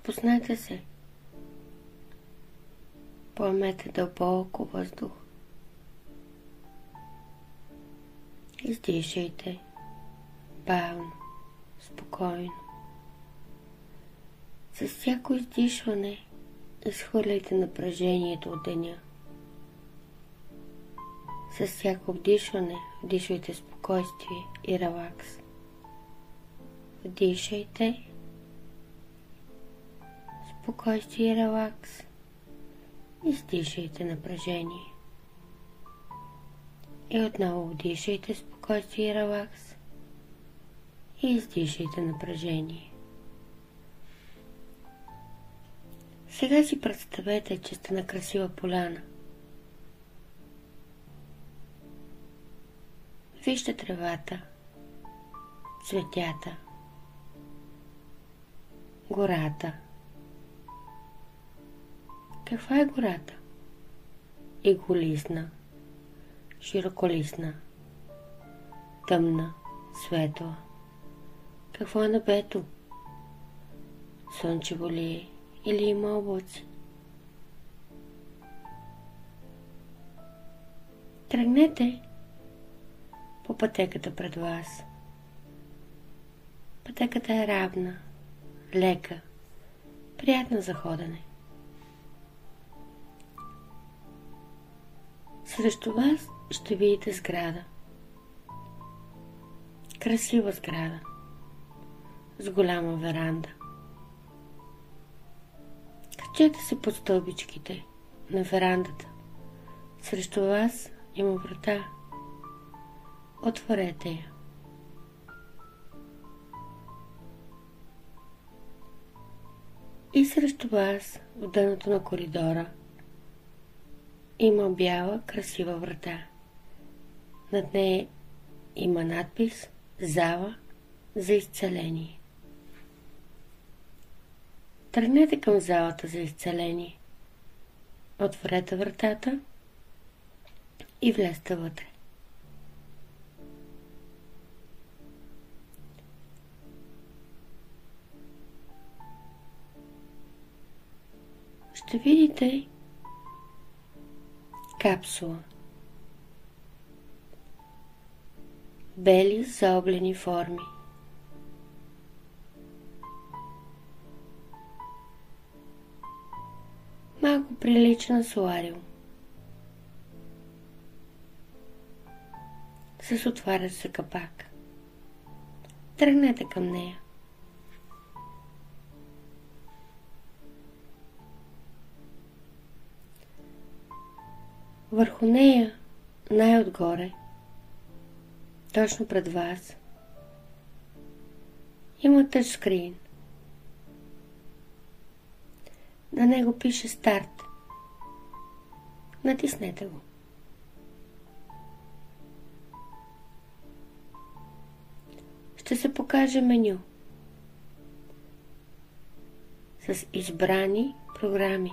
Разпуснете се. Поемете дълбоко въздух. Издишайте бавно, спокойно. С всяко издишване изхвърляйте напрежението от деня. С всяко вдишване вдишвайте спокойствие и релакс. Вдишайте спокойствие и релакс. Издишайте напрежение. И отново вдишайте спокойствие и релакс. И издишайте напрежение. Сега си представете, че сте на красива поляна. Вижте тревата, цветята, гората. Каква е гората? Иголистна, широколистна, тъмна, светла. Какво е небето? Слънчево ли е или има облаци? Тръгнете по пътеката пред вас. Пътеката е равна, лека, приятна за ходене. Срещу вас ще видите сграда. Красива сграда, с голяма веранда. Качете се под стълбичките на верандата. Срещу вас има врата. Отворете я. И срещу вас, в дъното на коридора, има бяла, красива врата. Над нея има надпис "Зала за изцеление". Тръгнете към залата за изцеление. Отворете вратата и влезте вътре. Ще видите капсула. Бели заоблени форми. Малко прилича на солариум. С отварящ се капак. Тръгнете към нея. Върху нея, най-отгоре, точно пред вас, има тъчскрин. На него пише "Старт". Натиснете го. Ще се покаже меню с избрани програми.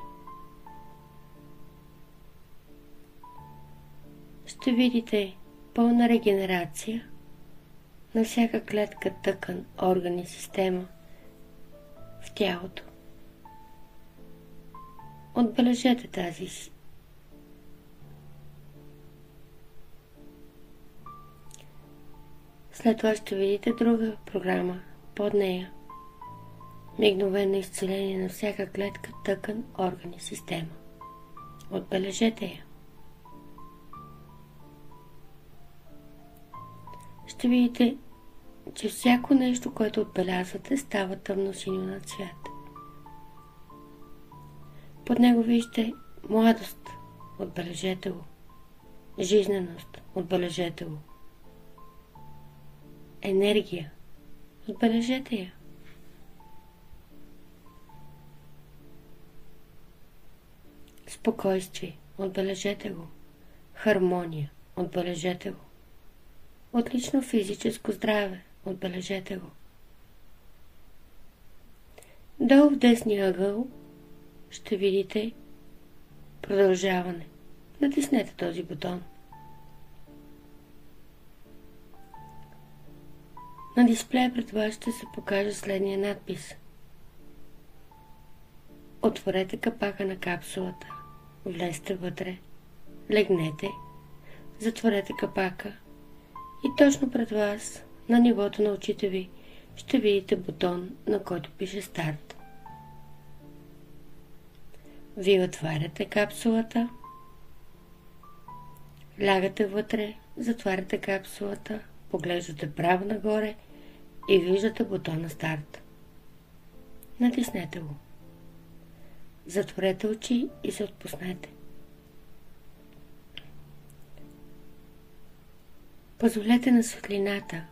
Ще видите пълна регенерация на всяка клетка, тъкан, орган и система в тялото. Отбележете тази си. След това ще видите друга програма под нея. Мигновено изцеление на всяка клетка, тъкан, орган и система. Отбележете я. Ще видите, че всяко нещо, което отбелязвате, става тъмно-синьо на цвят. Под него вижте младост, отбележете го. Жизненост, отбележете го. Енергия, отбележете я. Спокойствие, отбележете го. Хармония, отбележете го. Отлично физическо здраве, отбележете го. Долу в десния ъгъл ще видите продължаване. Натиснете този бутон. На дисплея пред вас ще се покаже следния надпис: Отворете капака на капсулата, влезте вътре, легнете, затворете капака и точно пред вас, на нивото на очите ви, ще видите бутон, на който пише старт. Вие отваряте капсулата, лягате вътре, затваряте капсулата, поглеждате право нагоре и виждате бутона старт. Натиснете го. Затворете очи и се отпуснете. Позволете на светлината.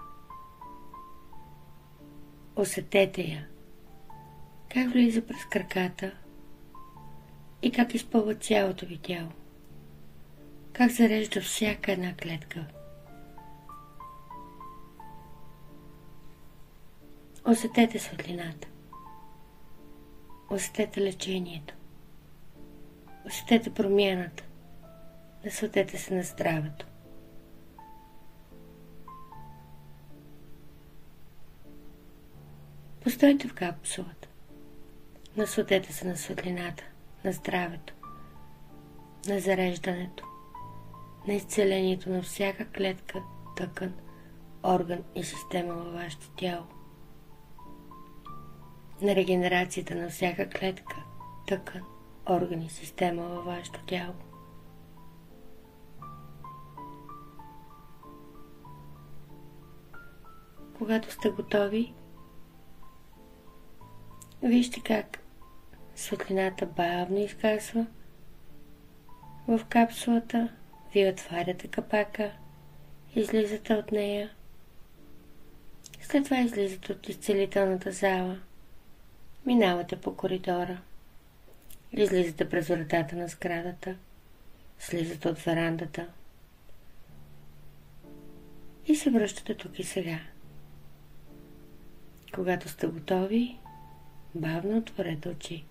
Усетете я. Как влиза през краката и как изпълва цялото ви тяло. Как зарежда всяка една клетка. Усетете светлината. Усетете лечението. Усетете промяната. Насладете се на здравето. Постойте в капсулата. Насладете се на светлината, на здравето, на зареждането, на изцелението на всяка клетка, тъкан, орган и система във вашето тяло. На регенерацията на всяка клетка, тъкан, орган и система във вашето тяло. Когато сте готови, вижте как светлината бавно изгасва в капсулата, вие отваряте капака, излизате от нея, след това излизате от изцелителната зала, минавате по коридора, излизате през вратата на сградата, слизате от верандата и се връщате тук и сега. Когато сте готови, бавно отворете очи.